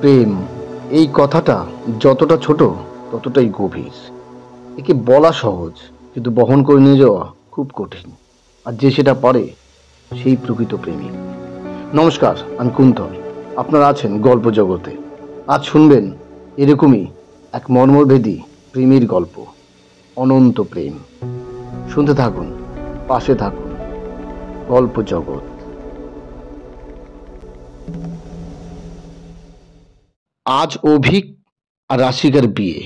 প্রেম এই কথাটা যতটা ছোট ততটাই গভীর। একে বলা সহজ, কিন্তু বহন করে নিয়ে যাওয়া খুব কঠিন। আর যে সেটা পারে সেই প্রকৃত প্রেমিক। নমস্কার, আমি কুন্তল। আপনারা আছেন গল্প জগতে। আজ শুনবেন এরকমই এক মর্মভেদী প্রেমের গল্প, অনন্ত প্রেম। শুনতে থাকুন, পাশে থাকুন। গল্প জগৎ। আজ অভিক আর রাশিকার বিয়ে।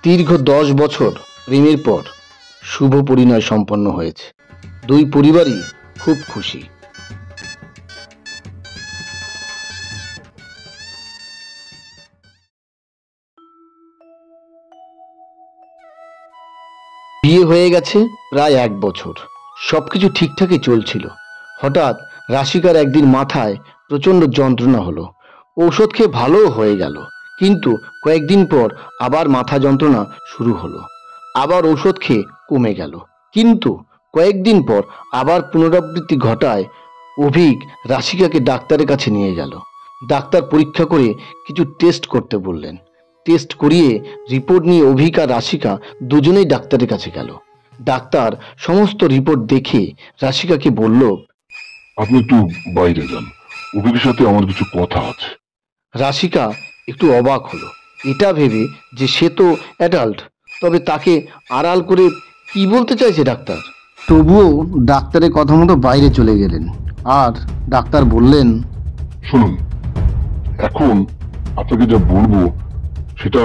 দীর্ঘ 10 বছর প্রেমের পর শুভ পরিণয় সম্পন্ন হয়েছে। দুই পরিবারই খুব খুশি। বিয়ে হয়ে গেছে প্রায় 1 বছর। সবকিছু ঠিকঠাকই চলছিল। হঠাৎ রাশিকার একদিন মাথায় প্রচন্ড যন্ত্রণা হলো। ঔষধ খেয়ে ভালোও হয়ে গেল, কিন্তু কয়েকদিন পর আবার মাথা যন্ত্রণা শুরু হলো। আবার ঔষধ খেয়ে কমে গেল, কিন্তু কয়েকদিন পর আবার পুনরাবৃত্তি ঘটায়। অভিক রাশিকাকে ডাক্তারের কাছে নিয়ে গেল। ডাক্তার পরীক্ষা করে কিছু টেস্ট করতে বললেন। টেস্ট করিয়ে রিপোর্ট নিয়ে অভিক আর রাশিকা দুজনেই ডাক্তারের কাছে গেল। ডাক্তার সমস্ত রিপোর্ট দেখে রাশিকাকে বলল, আপনি একটু বাইরে যান, অভিকের সাথে আমার কিছু কথা আছে। রাশিকা একটু অবাক হলো, এটা ভেবে যে সে তো অ্যাডাল্ট, তবে তাকে আড়াল করে কি বলতে চাইছে ডাক্তার। তবুও ডাক্তারের কথা মতো বাইরে চলে গেলেন। আর ডাক্তার বললেন, শুনুন, এখন আপনাকে যা বলবো সেটা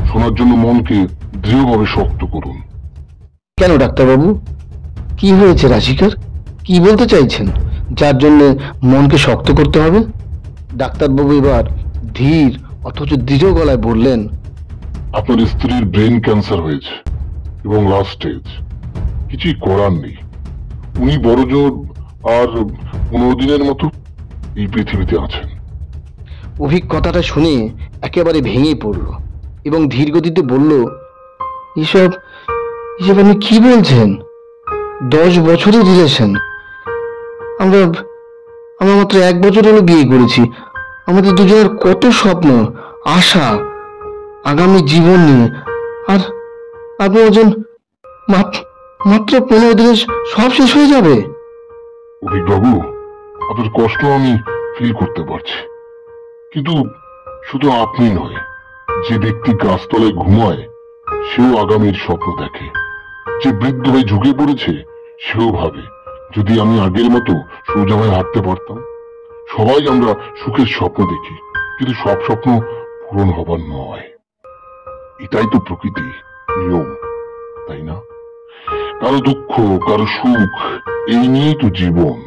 শোনার জন্য মনকে দৃঢ়ভাবে শক্ত করুন। কেন ডাক্তারবাবু, কি হয়েছে রাশিকার? কি বলতে চাইছেন যার জন্য মনকে শক্ত করতে হবে? ডাক্তারবাবু এবার ধীর অথচ দৃঢ় গলায় বললেন, আপনার স্ত্রীর ব্রেন ক্যান্সার হয়েছে এবং লাস্ট স্টেজ। কিছুই করার নেই। উনি বড়জোর আর 15 দিনের মতো এই পৃথিবীতে আছেন। অভিক কথাটা শুনে একেবারে ভেঙে পড়ল এবং ধীর গতিতে বলল, এসব এসব আপনি কি বলছেন? 10 বছরের রিলেশন। আমরা আমরা মাত্র 1 বছর হলো বিয়ে করেছি। আমাদের দুজনের কত স্বপ্ন, আশা, আগামী জীবন নিয়ে। আর আপনি একজন মাত্র 15 দিনে সব শেষ হয়ে যাবে? অভিক বাবু, আপনার কষ্ট আমি ফিল করতে পারছি, কিন্তু শুধু আপনি নয়, যে ব্যক্তি গাছতলায় ঘুমায় সেও আগামীর স্বপ্ন দেখে। যে বৃদ্ধ হয়ে ঝুঁকে পড়েছে সেও ভাবে, যদি আমি আগের মতো সোজা হয়ে হাঁটতে পারতাম। সবাই আমরা সুখের স্বপ্ন দেখি, কিন্তু সব স্বপ্ন পূরণ হবার নয়। এটাই তো প্রকৃতি, নিয়ম, তাই না? কারো দুঃখ, কারো সুখ, এই নিয়েই তো জীবন।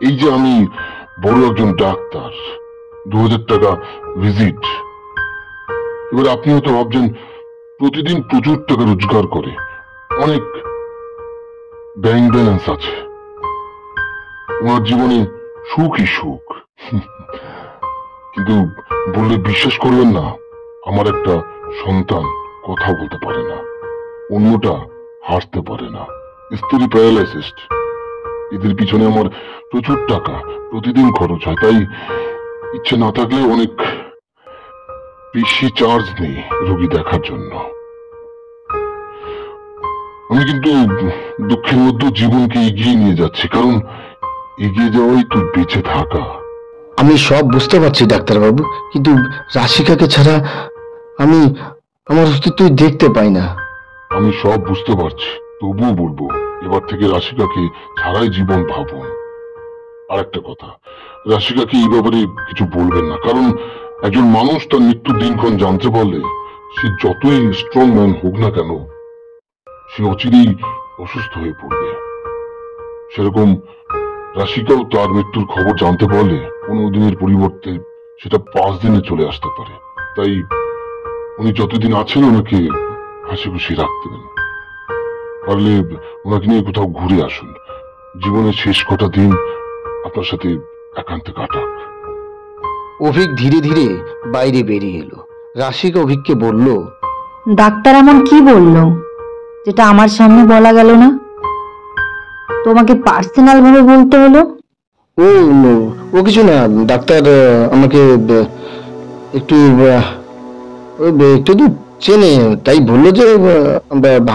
এই যে আমি বড় একজন ডাক্তার, 2000 টাকা ভিজিট। এবার আপনি হয়তো ভাবছেন প্রতিদিন প্রচুর টাকা রোজগার করে, অনেক ব্যাংক ব্যালেন্স আছে, ওনার জীবনে সুখই সুখ। কিন্তু বললে বিশ্বাস করবেন না, আমার একটা সন্তান কথা বলতে পারে না, অন্যটা হাসতে পারে না, স্ত্রী প্যারালাইসিস। এদের পিছনে আমার প্রচুর টাকা প্রতিদিন খরচ হয়, তাই ইচ্ছে না থাকলে অনেক বেশি চার্জ নেই রোগী দেখার জন্য। আমি কিন্তু দুঃখের মধ্যে জীবনকে এগিয়ে নিয়ে যাচ্ছি, কারণ এগিয়ে যাওয়াই তো বেঁচে থাকা। আমি সব বুঝতে পারছি ডাক্তারবাবু, কিন্তু রাশিকাকে ছাড়া আমি আমার অস্তিত্ব দেখতে পাই না। আমি সব বুঝতে পারছি, তবুও বলবো, এবার থেকে রাশিকাকে ছাড়াই জীবন ভাবুন। আর একটা কথা, রাশিকাকে এই ব্যাপারে কিছু বলবেন না, কারণ একজন মানুষ তার মৃত্যুর দিনক্ষণ জানতে পারলে সে যতই স্ট্রং ম্যান হোক না কেন, সে অচিরেই অসুস্থ হয়ে পড়বে। সেরকম রাশিকাও তার মৃত্যুর খবর জানতে পারলে 15 দিনের পরিবর্তে সেটা 5 দিনে চলে আসতে পারে। তাই উনি যতদিন আছেন ওনাকে হাসি খুশি রাখতেন। পারলে ওনাকে নিয়ে কোথাও ঘুরে আসুন। জীবনের শেষ কটা দিন আপনার সাথে একান্তে কাটাক। অভিক ধীরে ধীরে বাইরে বেরিয়ে এলো। রাশিকা অভিককে বলল, ডাক্তার এমন কি বললো যেটা আমার সামনে বলা গেল না? তোমাকে পার্সোনাল ভাবে বলতে হলো? ও ও কিছু না, ডাক্তার আমাকে একটু একটু তো চেনে, তাই বললো যে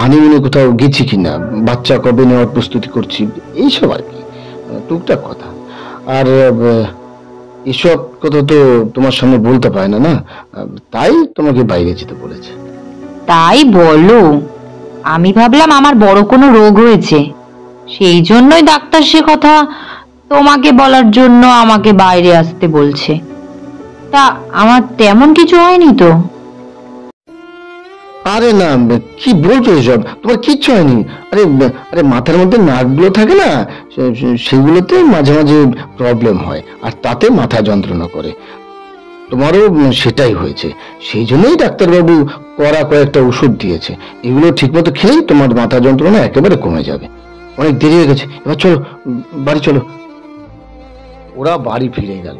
হানিমুনে কোথাও গেছি কিনা, বাচ্চা কবে নেওয়ার প্রস্তুতি করছি, এইসব আর কি, টুকটাক কথা। আর এসব কথা তো তোমার সামনে বলতে পারে না, না তাই তোমাকে বাইরে যেতে বলেছে। তাই বলো? আমি ভাবলাম আমার বড় কোনো রোগ হয়েছে, সেই জন্যই ডাক্তার সে কথা তোমাকে বলার জন্য আমাকে বাইরে আসতে বলছে। তা আমার তেমন কিছু হয়নি তো? আরে না, কি বলছো এসব, তোমার কিচ্ছু হয়নি। আরে আরে মাথার মধ্যে নার্ভগুলো থাকে না, সেগুলোতে মাঝে মাঝে প্রবলেম হয়, আর তাতে মাথা যন্ত্রণা করে। তোমারও সেটাই হয়েছে, সেই জন্যই ডাক্তারবাবু কড়া কয়েকটা ওষুধ দিয়েছে। এগুলো ঠিকমতো খেলেই তোমার মাথা যন্ত্রণা একেবারে কমে যাবে। অনেক দেরি হয়ে গেছে, এবার চলো বাড়ি চলো। ওরা বাড়ি ফিরে গেল।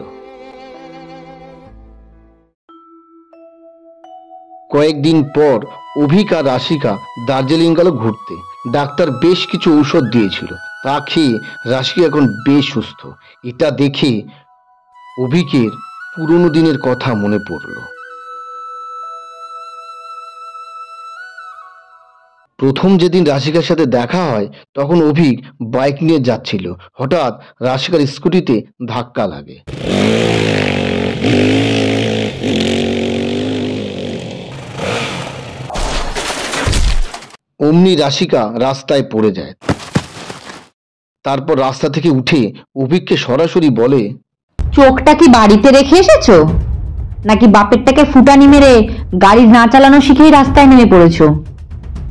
কয়েকদিন পর অভিক আর রাশিকা দার্জিলিং গেল ঘুরতে। ডাক্তার বেশ কিছু ঔষধ দিয়েছিল, তা খেয়ে রাশিকা এখন বেশ সুস্থ। এটা দেখে অভিকের পুরনো দিনের কথা মনে পড়ল। প্রথম যেদিন রাশিকার সাথে দেখা হয় তখন অভিক বাইক নিয়ে যাচ্ছিল। হঠাৎ রাশিকার স্কুটিতে ধাক্কা লাগে। অমনি রাশিকা রাস্তায় পড়ে যায়। তারপর রাস্তা থেকে উঠে অভিককে সরাসরি বলে, চোখটা কি বাড়িতে রেখে এসেছো, নাকি বাপেরটাকে ফুটানি মেরে গাড়ি না চালানো শিখেই রাস্তায় নেমে পড়েছো?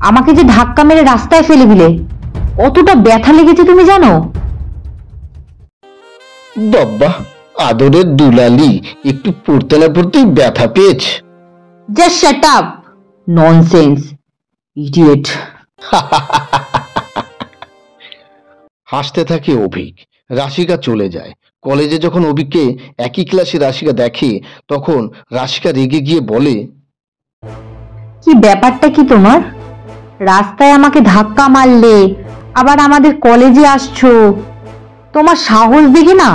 আমাকে যে ধাক্কা মেরে রাস্তায় ফেলে দিলে, কতটা ব্যথা লেগেছে তুমি জানো? বাবা, আদরের দুলালি একটু পড়তে না পড়তেই ব্যথা পেয়েছে। Just shut up, nonsense, idiot. হাসতে থাকে অভিক। রাশিকা চলে যায়। কলেজে যখন অভিককে একই ক্লাসে রাশিকা দেখে, তখন রাশিকা রেগে গিয়ে বলে, কি ব্যাপারটা কি তোমার? রাস্তায় আমাকে ধাক্কা মারলে, আবার আমাদের কলেজে আসছো। তোমার সাহস দেখে না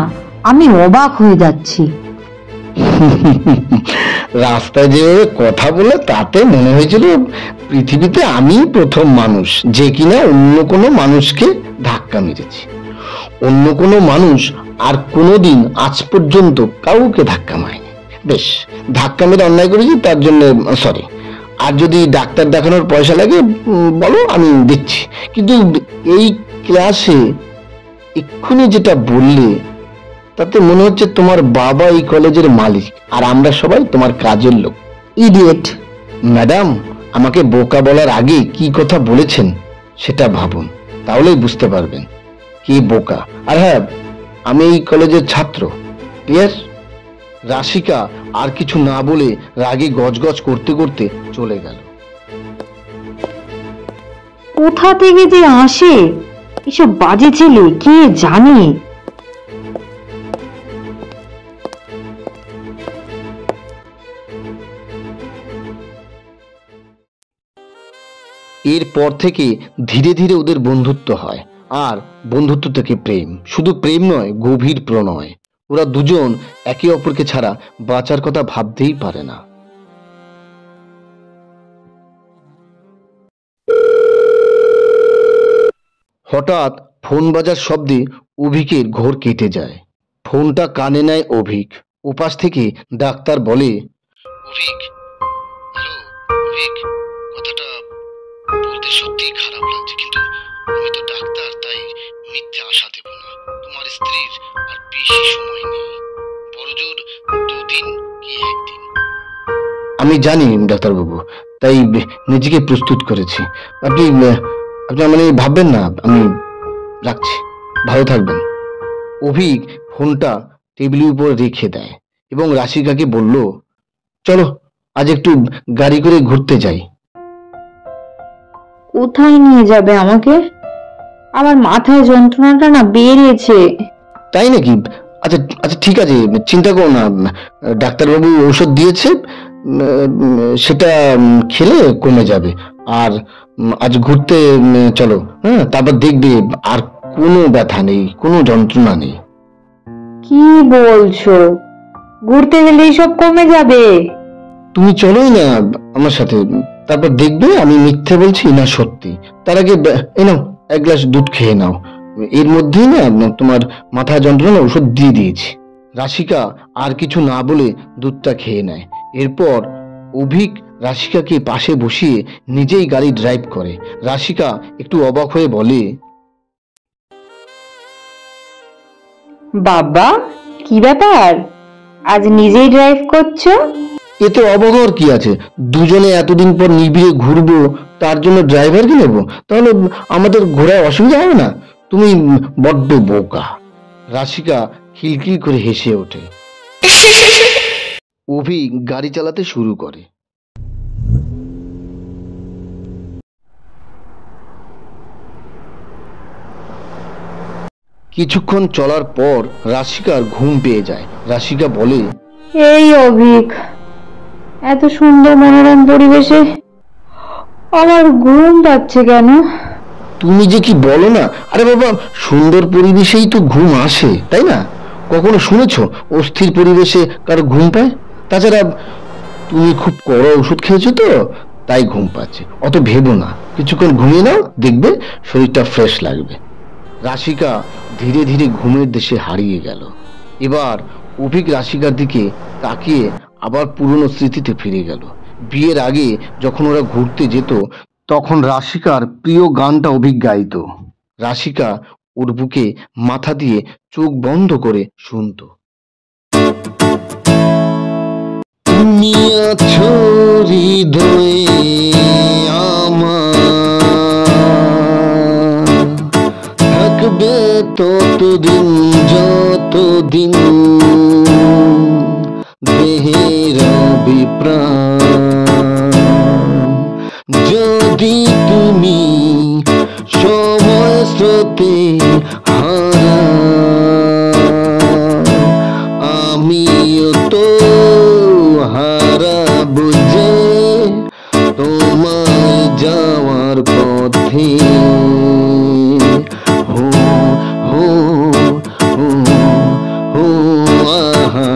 আমি অবাক হয়ে যাচ্ছি। রাস্তায় যেভাবে কথা বলে তাতে মনে হয়েছিল পৃথিবীতে আমি প্রথম মানুষ যে কিনা অন্য কোনো মানুষকে ধাক্কা মেরেছি। অন্য কোনো মানুষ আর কোনোদিন আজ পর্যন্ত কাউকে ধাক্কা মারেনি। বেশ, ধাক্কা মেরে অন্যায় করেছি, তার জন্য সরি। আর যদি ডাক্তার দেখানোর পয়সা লাগে বলো, আমি দিচ্ছি। কিন্তু এই ক্লাসে এক্ষুনি যেটা বললে, তাতে মনে হচ্ছে তোমার বাবা এই কলেজের মালিক আর আমরা সবাই তোমার কাজের লোক। ইডিয়েট। ম্যাডাম, আমাকে বোকা বলার আগে কি কথা বলেছেন সেটা ভাবুন, তাহলেই বুঝতে পারবেন কি বোকা। আর হ্যাঁ, আমি এই কলেজের ছাত্র। ক্লিয়ার? রাশিকা আর কিছু না বলে রাগে গজগজ করতে করতে চলে গেল। কোথা থেকে যে আসে এসব বাজে ছেলে, কে জানে। এরপর থেকে ধীরে ধীরে ওদের বন্ধুত্ব হয়, আর বন্ধুত্ব থেকে প্রেম। শুধু প্রেম নয়, গভীর প্রণয়। ওরা দুজন একে অপরকে ছাড়া বাঁচার কথা ভাবতেই পারে না। হঠাৎ ফোন বাজার শব্দে অভিকের ঘোর কেটে যায়। ফোনটা কানে নেয় অভিক। ওপাশ থেকে ডাক্তার বলে, অভিক, হ্যালো অভিক, কথাটা বলতে সত্যিই খারাপ লাগছে, কিন্তু আমি তো ডাক্তার, তাই মিথ্যে আশা দেব না। তোমার স্ত্রীর আর বেশি সময় নেই, বড়জোর 2 দিন কি 1 দিন। আমি জানি ডাক্তারবাবু, তাই নিজেকে প্রস্তুত করেছি। আপনি আপনি মানে ভাববেন না। আমি রাখছি, ভালো থাকবেন। অভিক ফোনটা টেবিলের উপর রেখে দেয় এবং রাশিকাকে বলল, চলো আজ একটু গাড়ি করে ঘুরতে যাই। কোথায় নিয়ে যাবে আমাকে? আমার মাথায় যন্ত্রণাটা না বেড়েছে। তাই নাকি? আচ্ছা আচ্ছা, ঠিক আছে, চিন্তা করো না। ডাক্তারবাবু ঔষধ দিয়েছে, সেটা খেলে কমে যাবে। আর আজ ঘুরতে চলো, হ্যাঁ? তারপর দেখবে আর কোনো ব্যথা নেই, কোনো যন্ত্রণা নেই। কি বলছো? ঘুরতে গেলেই সব কমে যাবে? তুমি চলোই না আমার সাথে, তারপর দেখবে আমি মিথ্যে বলছি না সত্যি। তার আগে এই নাও, এক গ্লাস দুধ খেয়ে নাও। এর মধ্যেই না তোমার মাথা যন্ত্রণা ওষুধ দিয়ে দিয়েছি। রাশিকা আর কিছু না বলে দুধটা খেয়ে নেয়। এরপর অভিক রাশিকাকে পাশে বসিয়ে নিজেই গাড়ি ড্রাইভ করে। রাশিকা একটু অবাক হয়ে বলে, বাবা, কি ব্যাপার, আজ নিজেই ড্রাইভ করছো? এতে অবাক হওয়ার কি আছে? দুজনে এতদিন পর নিবিড়ে ঘুরবো, তার জন্য ড্রাইভারকে নেবো? তাহলে আমাদের ঘোরায় অসুবিধা হবে না? তুমি বড্ড বোকা। রাশিকা খিলখিল করে হেসে ওঠে। অভি গাড়ি চালাতে শুরু করে। কিছুক্ষণ চলার পর রাশিকার ঘুম পেয়ে যায়। রাশিকা বলে, এই অভিক, এত সুন্দর মনোরম পরিবেশে আমার ঘুম পাচ্ছে কেন? তুমি যে কি বলো না! আরে বাবা, সুন্দর পরিবেশেই তো ঘুম আসে, তাই না? কখনো শুনেছো অস্থির পরিবেশে কারো ঘুম পায়? তাছাড়া তুমি খুব কড়া ওষুধ খেয়েছো তো, তাই ঘুম পাচ্ছে। অত ভেবো না, কিছুক্ষণ ঘুমিয়ে নাও, দেখবে শরীরটা ফ্রেশ লাগবে। রাশিকা ধীরে ধীরে ঘুমের দেশে হারিয়ে গেল। এবার অভিক রাশিকার দিকে তাকিয়ে আবার পুরনো স্মৃতিতে ফিরে গেল। বিয়ের আগে যখন ওরা ঘুরতে যেত, তখন রাশিকার প্রিয় গানটা অভিক গাইত। রাশিকা ওর বুকে মাথা দিয়ে চোখ বন্ধ করে শুনতো। তুমি আছো হৃদয়ে আমার, থাকবে ততদিন যতদিন দেহের অভিপ্রাণ। যদি তুমি সময় স্রোতে হারা, আমিও তো হারাবো যে তোমায় যাওয়ার পথে। হো হো হো হো আহা।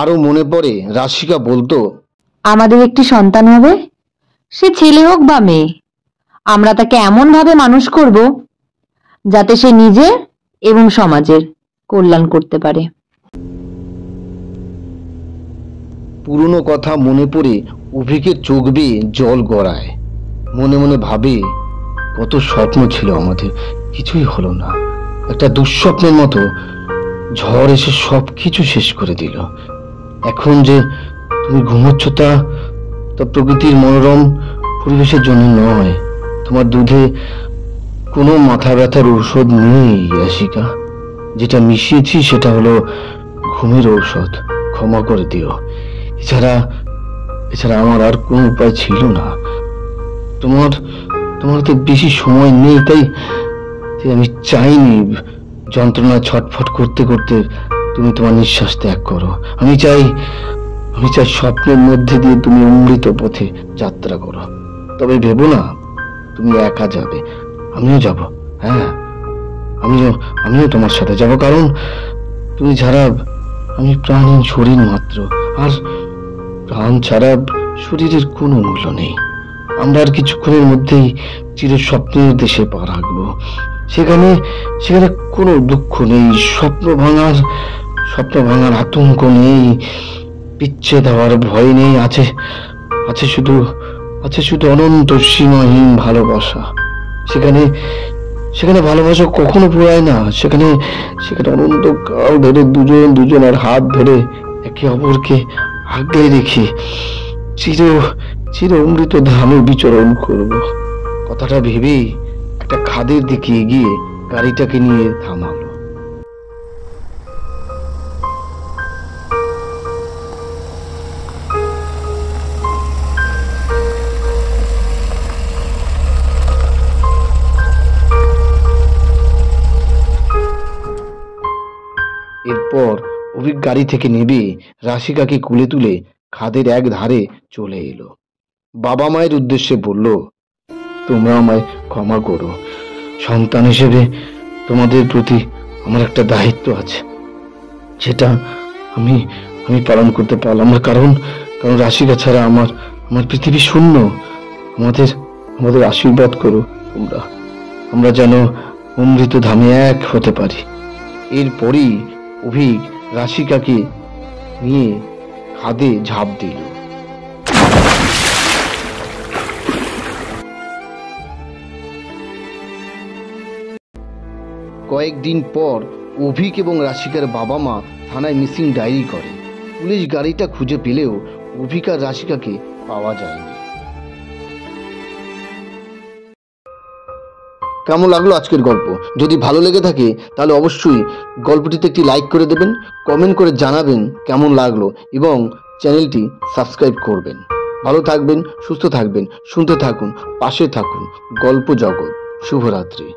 আরো মনে পড়ে রাশিকা বলতো, আমাদের একটি সন্তান হবে, সে ছেলে হোক বা মেয়ে, আমরা তাকে এমন ভাবে মানুষ করব যাতে সে নিজের এবং সমাজের কল্যাণ করতে পারে। পুরনো কথা মনে পড়ে অভিকের চোখ বেয়ে জল গড়ায়। মনে মনে ভাবে, কত স্বপ্ন ছিল আমাদের, কিছুই হলো না। একটা দুঃস্বপ্নের মতো ঝড় এসে সবকিছু শেষ করে দিল। এখন যে তুমি ঘুমোচ্ছ তা তা প্রকৃতির মনোরম পরিবেশের জন্য নয়। তোমার দুধে কোনো মাথা ব্যথার ঔষধ নেই রাশিকা। যেটা মিশিয়েছি সেটা হলো ঘুমের ঔষধ। ক্ষমা করে দিও। এছাড়া এছাড়া আমার আর কোনো উপায় ছিল না। তোমার তোমার তো বেশি সময় নেই, তাই আমি চাইনি যন্ত্রণা ছটফট করতে করতে তুমি তোমার নিঃশ্বাস ত্যাগ করো। আমি চাই স্বপ্নের মধ্যে দিয়ে তুমি অমৃত পথে যাত্রা করো। তবে ভেবো না তুমি একা যাবে, আমিও যাব। হ্যাঁ, আমিও তোমার সাথে যাব, কারণ তুমি ছাড়া আমি প্রাণহীন শরীর মাত্র, আর প্রাণ ছাড়া শরীরের কোনো মূল্য নেই। আমরা আর কিছুক্ষণের মধ্যেই চির স্বপ্নের দেশে পা রাখবো। সেখানে সেখানে কোনো দুঃখ নেই, স্বপ্ন ভাঙার আতঙ্ক নেই, বিচ্ছেদ হওয়ার ভয় নেই। আছে শুধু অনন্ত সীমাহীন ভালোবাসা। সেখানে সেখানে ভালোবাসা কখনো পোড়ায় না। সেখানে অনন্ত কাল ধরে দুজনের হাত ধরে একে অপরকে আগলে রেখে চির অমৃত ধামে বিচরণ করব। কথাটা ভেবেই একটা খাদের দিকে এগিয়ে গাড়িটাকে নিয়ে থামালো। এরপর অভিক গাড়ি থেকে নেমে রাশিকাকে কুলে তুলে খাদের এক ধারে চলে এলো। বাবা মায়ের উদ্দেশ্যে বলল, তোমরা আমায় ক্ষমা করো। সন্তান হিসেবে তোমাদের প্রতি আমার একটা দায়িত্ব আছে, যেটা আমি আমি পালন করতে পারলাম না। কারণ কারণ রাশিকা ছাড়া আমার আমার পৃথিবী শূন্য। আমাদের আমাদের আশীর্বাদ করো তোমরা, আমরা যেন অমৃত ধামে এক হতে পারি। এরপরই অভিক রাশিকাকে নিয়ে খাদে ঝাঁপ দিল। কয়েকদিন পর অভিক এবং রাশিকার বাবা মা থানায় মিসিং ডায়েরি করে। পুলিশ গাড়িটা খুঁজে পেলেও অভিক আর রাশিকাকে পাওয়া যায়নি। কেমন লাগলো আজকের গল্প? যদি ভালো লেগে থাকে তাহলে অবশ্যই গল্পটিতে একটি লাইক করে দেবেন, কমেন্ট করে জানাবেন কেমন লাগলো এবং চ্যানেলটি সাবস্ক্রাইব করবেন। ভালো থাকবেন, সুস্থ থাকবেন, শুনতে থাকুন, পাশে থাকুন গল্প জগৎ। শুভরাত্রি।